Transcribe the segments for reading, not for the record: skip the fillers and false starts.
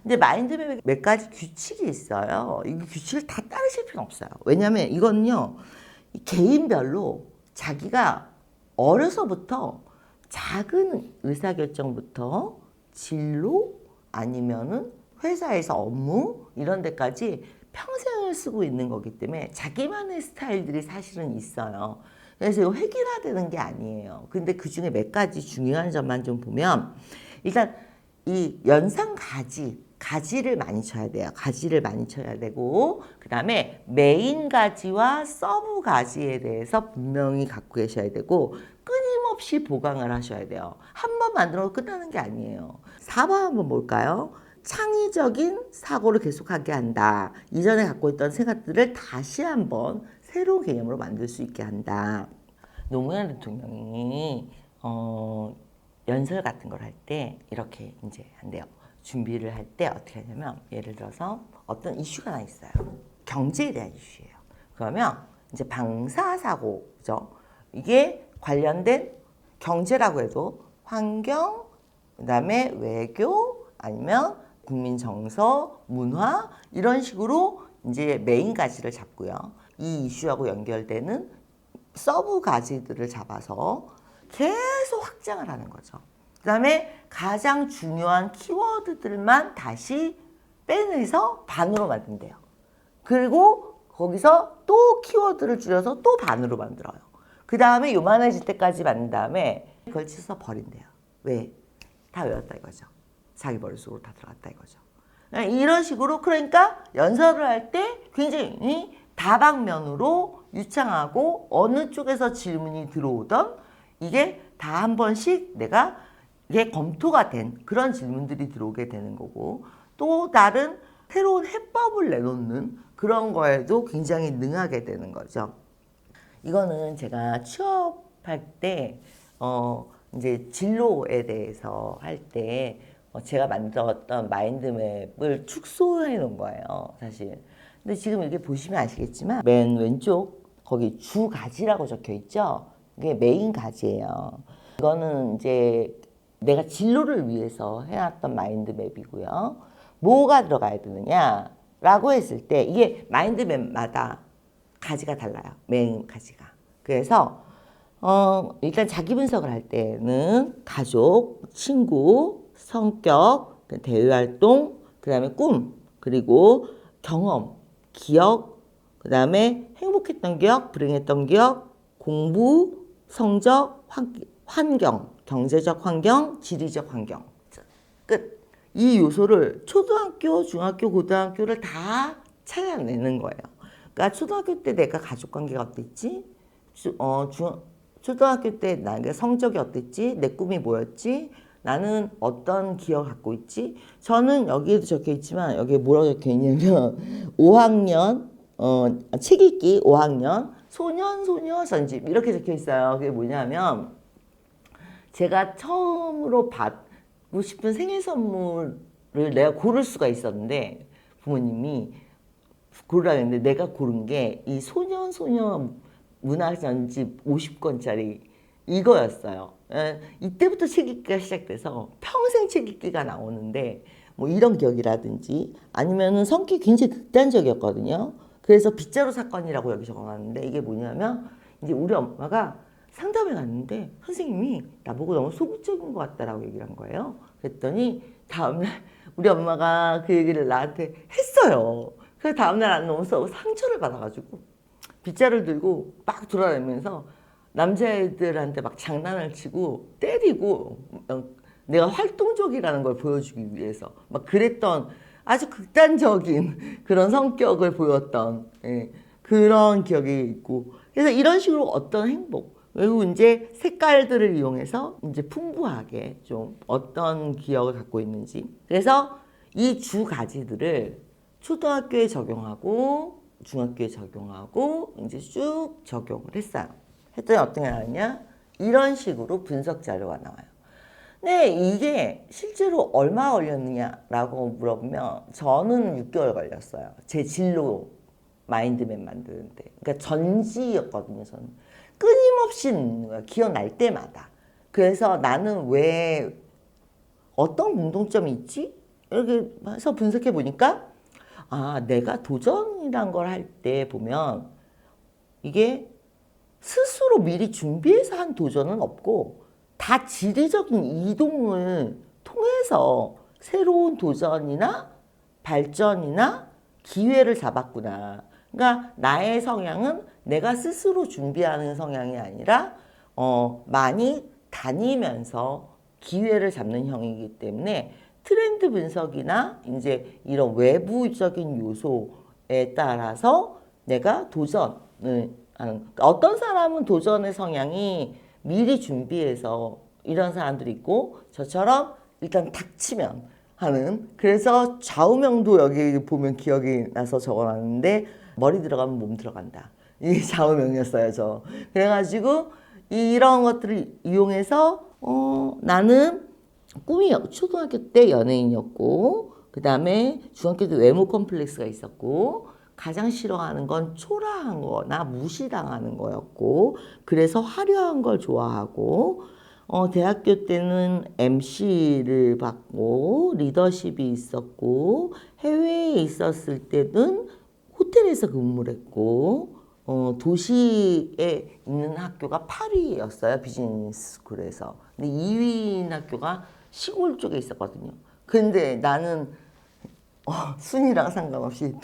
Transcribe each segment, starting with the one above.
근데 마인드맵에 몇 가지 규칙이 있어요. 이 규칙을 다 따르실 필요는 없어요. 왜냐하면 이거는요, 개인별로 자기가 어려서부터 작은 의사결정부터 진로 아니면은 회사에서 업무 이런 데까지 평생을 쓰고 있는 거기 때문에 자기만의 스타일들이 사실은 있어요. 그래서 이거 획일화되는 게 아니에요. 근데 그 중에 몇 가지 중요한 점만 좀 보면 일단 이 연상 가지를 많이 쳐야 돼요. 가지를 많이 쳐야 되고 그 다음에 메인 가지와 서브 가지에 대해서 분명히 갖고 계셔야 되고 끊임없이 보강을 하셔야 돼요. 한 번 만들어 끝나는 게 아니에요. 4번 한번 볼까요? 창의적인 사고를 계속하게 한다. 이전에 갖고 있던 생각들을 다시 한번 새로운 개념으로 만들 수 있게 한다. 노무현 대통령이 연설 같은 걸 할 때 이렇게 이제 한대요. 준비를 할 때 어떻게 하냐면 예를 들어서 어떤 이슈가 하나 있어요. 경제에 대한 이슈예요. 그러면 이제 방사사고죠. 이게 관련된 경제라고 해도 환경, 그다음에 외교 아니면 국민 정서, 문화 이런 식으로 이제 메인 가지를 잡고요. 이 이슈하고 연결되는 서브 가지들을 잡아서 계속 확장을 하는 거죠. 그 다음에 가장 중요한 키워드들만 다시 빼내서 반으로 만든대요. 그리고 거기서 또 키워드를 줄여서 또 반으로 만들어요. 그 다음에 요만해질 때까지 만든 다음에 그걸 치서 버린대요. 왜? 다 외웠다 이거죠. 자기 머릿속으로 다 들어갔다 이거죠. 이런 식으로 그러니까 연설을 할 때 굉장히 다방면으로 유창하고 어느 쪽에서 질문이 들어오던 이게 다 한 번씩 내가 이게 검토가 된 그런 질문들이 들어오게 되는 거고 또 다른 새로운 해법을 내놓는 그런 거에도 굉장히 능하게 되는 거죠. 이거는 제가 취업할 때 이제 진로에 대해서 할 때 제가 만들었던 마인드맵을 축소해 놓은 거예요, 사실. 근데 지금 이렇게 보시면 아시겠지만 맨 왼쪽 거기 주 가지라고 적혀 있죠. 이게 메인 가지예요. 이거는 이제 내가 진로를 위해서 해놨던 마인드맵이고요. 뭐가 들어가야 되느냐라고 했을 때 이게 마인드맵마다 가지가 달라요. 메인 가지가. 그래서 일단 자기 분석을 할 때는 가족, 친구, 성격, 대외활동, 그 다음에 꿈, 그리고 경험, 기억, 그 다음에 행복했던 기억, 불행했던 기억, 공부, 성적, 환경, 경제적 환경, 지리적 환경. 끝. 이 요소를 초등학교, 중학교, 고등학교를 다 찾아내는 거예요. 그러니까 초등학교 때 내가 가족 관계가 어땠지? 초등학교 때 나의 성적이 어땠지? 내 꿈이 뭐였지? 나는 어떤 기억을 갖고 있지? 저는 여기에도 적혀 있지만 여기에 뭐라고 적혀 있냐면 5학년 책 읽기 5학년 소녀 전집 이렇게 적혀 있어요. 그게 뭐냐면 제가 처음으로 받고 싶은 생일 선물을 내가 고를 수가 있었는데 부모님이 고르라 했는데 내가 고른 게 이 소녀 문학전집 50권짜리 이거였어요. 이때부터 책 읽기가 시작돼서 평생 책 읽기가 나오는데 뭐 이런 기억이라든지 아니면은 성격이 굉장히 극단적이었거든요. 그래서 빗자루 사건이라고 여기 적어놨는데 이게 뭐냐면 이제 우리 엄마가 상담에 갔는데 선생님이 나보고 너무 소극적인 것 같다라고 얘기를 한 거예요. 그랬더니 다음날 우리 엄마가 그 얘기를 나한테 했어요. 그래서 다음날 나는 너무 상처를 받아가지고 빗자루를 들고 막 돌아다니면서 남자애들한테 막 장난을 치고 때리고 내가 활동적이라는 걸 보여주기 위해서 막 그랬던 아주 극단적인 그런 성격을 보였던 그런 기억이 있고 그래서 이런 식으로 어떤 행복 그리고 이제 색깔들을 이용해서 이제 풍부하게 좀 어떤 기억을 갖고 있는지 그래서 이 주 가지들을 초등학교에 적용하고 중학교에 적용하고 이제 쭉 적용을 했어요. 했더니 어떤 게 나왔냐? 이런 식으로 분석 자료가 나와요. 근데 이게 실제로 얼마 걸렸느냐라고 물어보면 저는 6개월 걸렸어요. 제 진로 마인드맵 만드는데. 그러니까 전지였거든요, 저는. 끊임없이 있는 거야. 기억날 때마다. 그래서 나는 왜 어떤 공통점이 있지? 이렇게 해서 분석해 보니까 내가 도전이란 걸 할 때 보면 이게 스스로 미리 준비해서 한 도전은 없고 다 지리적인 이동을 통해서 새로운 도전이나 발전이나 기회를 잡았구나. 그러니까 나의 성향은 내가 스스로 준비하는 성향이 아니라 많이 다니면서 기회를 잡는 형이기 때문에 트렌드 분석이나 이제 이런 외부적인 요소에 따라서 내가 도전을 하는. 어떤 사람은 도전의 성향이 미리 준비해서 이런 사람들이 있고 저처럼 일단 닥치면 하는. 그래서 좌우명도 여기 보면 기억이 나서 적어놨는데 머리 들어가면 몸 들어간다. 이게 좌우명이었어요, 저. 그래가지고 이런 것들을 이용해서 나는 꿈이 초등학교 때 연예인이었고 그 다음에 중학교 때 외모 컴플렉스가 있었고 가장 싫어하는 건 초라한 거나 무시당하는 거였고 그래서 화려한 걸 좋아하고 대학교 때는 MC를 받고 리더십이 있었고 해외에 있었을 때는 호텔에서 근무를 했고 도시에 있는 학교가 파리였어요. 비즈니스 스쿨에서. 근데 2위인 학교가 시골 쪽에 있었거든요. 근데 나는 순위랑 상관없이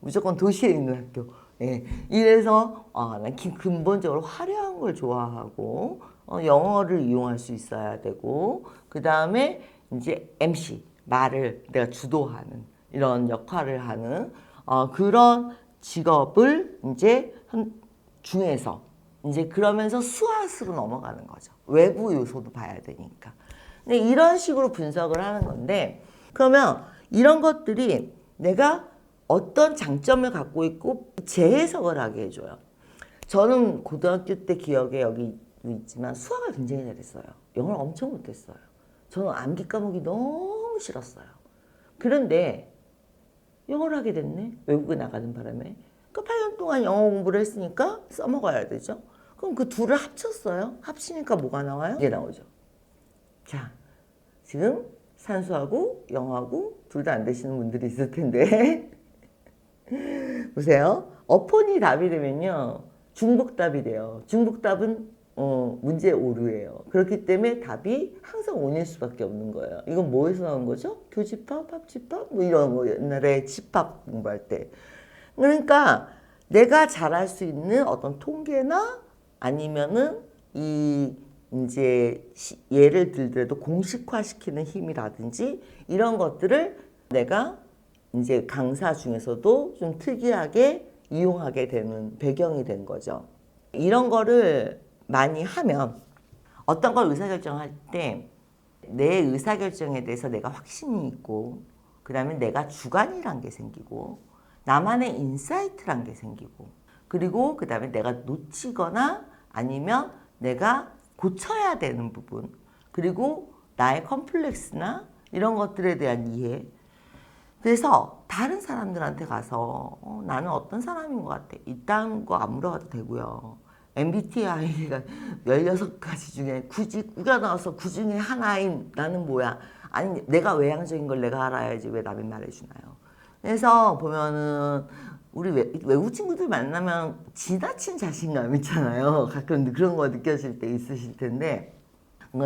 무조건 도시에 있는 학교. 예. 이래서 난 근본적으로 화려한 걸 좋아하고 영어를 이용할 수 있어야 되고 그 다음에 이제 MC 말을 내가 주도하는 이런 역할을 하는 그런 직업을 이제 중에서 이제 그러면서 수화수로 넘어가는 거죠. 외부 요소도 봐야 되니까. 근데 이런 식으로 분석을 하는 건데 그러면 이런 것들이 내가 어떤 장점을 갖고 있고 재해석을 하게 해줘요. 저는 고등학교 때 기억에 여기 있지만 수학을 굉장히 잘했어요. 영어를 엄청 못했어요. 저는 암기 과목이 너무 싫었어요. 그런데 영어를 하게 됐네. 외국에 나가는 바람에. 그 8년 동안 영어 공부를 했으니까 써먹어야 되죠. 그럼 그 둘을 합쳤어요. 합치니까 뭐가 나와요? 이게 나오죠. 자, 지금 산수하고 영어하고 둘 다 안 되시는 분들이 있을 텐데 보세요. 어폰이 답이 되면요. 중복답이 돼요. 중복답은 문제 오류예요. 그렇기 때문에 답이 항상 O일 수밖에 없는 거예요. 이건 뭐에서 나온 거죠? 교집합, 합집합? 뭐 이런 거 옛날에 집합 공부할 때. 그러니까 내가 잘할 수 있는 어떤 통계나 아니면은 이제 예를 들더라도 공식화시키는 힘이라든지 이런 것들을 내가 이제 강사 중에서도 좀 특이하게 이용하게 되는 배경이 된 거죠. 이런 거를 많이 하면 어떤 걸 의사결정할 때 내 의사결정에 대해서 내가 확신이 있고 그 다음에 내가 주관이란 게 생기고 나만의 인사이트란 게 생기고 그리고 그 다음에 내가 놓치거나 아니면 내가 고쳐야 되는 부분 그리고 나의 컴플렉스나 이런 것들에 대한 이해. 그래서 다른 사람들한테 가서 나는 어떤 사람인 것 같아. 이딴 거 안 물어봐도 되고요. MBTI가 16가지 중에 굳이 꾸겨넣어서 그 중에 하나인 나는 뭐야. 아니 내가 외향적인 걸 내가 알아야지 왜 남이 말해주나요. 그래서 보면은 우리 외국 친구들 만나면 지나친 자신감 있잖아요. 가끔 그런 거 느껴질 때 있으실 텐데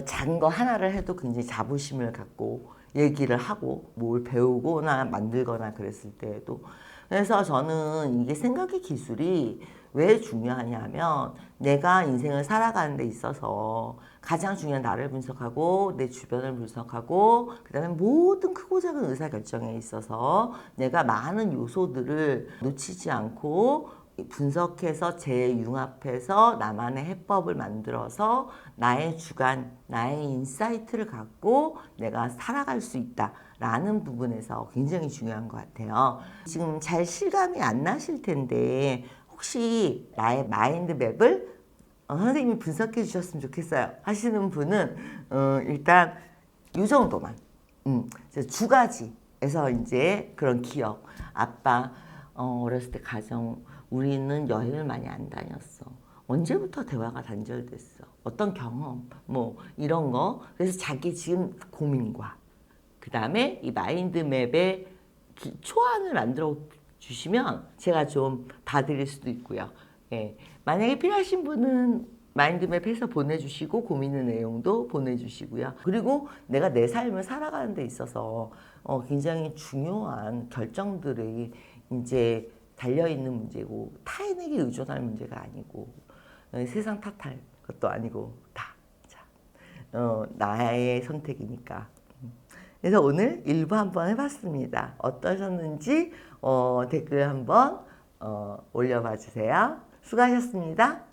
작은 거 하나를 해도 굉장히 자부심을 갖고 얘기를 하고 뭘 배우거나 만들거나 그랬을 때에도 그래서 저는 이게 생각의 기술이 왜 중요하냐면 내가 인생을 살아가는 데 있어서 가장 중요한 나를 분석하고 내 주변을 분석하고 그 다음에 모든 크고 작은 의사결정에 있어서 내가 많은 요소들을 놓치지 않고 분석해서 재융합해서 나만의 해법을 만들어서 나의 주관, 나의 인사이트를 갖고 내가 살아갈 수 있다라는 부분에서 굉장히 중요한 것 같아요. 지금 잘 실감이 안 나실 텐데 혹시 나의 마인드맵을 선생님이 분석해 주셨으면 좋겠어요 하시는 분은 일단 이 정도만 두 가지에서 이제 그런 기억 아빠 어렸을 때 가정 우리는 여행을 많이 안 다녔어. 언제부터 대화가 단절됐어? 어떤 경험, 뭐 이런 거. 그래서 자기 지금 고민과 그 다음에 이 마인드맵의 초안을 만들어 주시면 제가 좀 봐드릴 수도 있고요. 예. 만약에 필요하신 분은 마인드맵 해서 보내주시고 고민의 내용도 보내주시고요. 그리고 내가 내 삶을 살아가는 데 있어서 굉장히 중요한 결정들이 이제 달려있는 문제고 타인에게 의존할 문제가 아니고 세상 탓할 것도 아니고 다 나의 선택이니까. 그래서 오늘 일부 한번 해봤습니다. 어떠셨는지 댓글 한번 올려봐 주세요. 수고하셨습니다.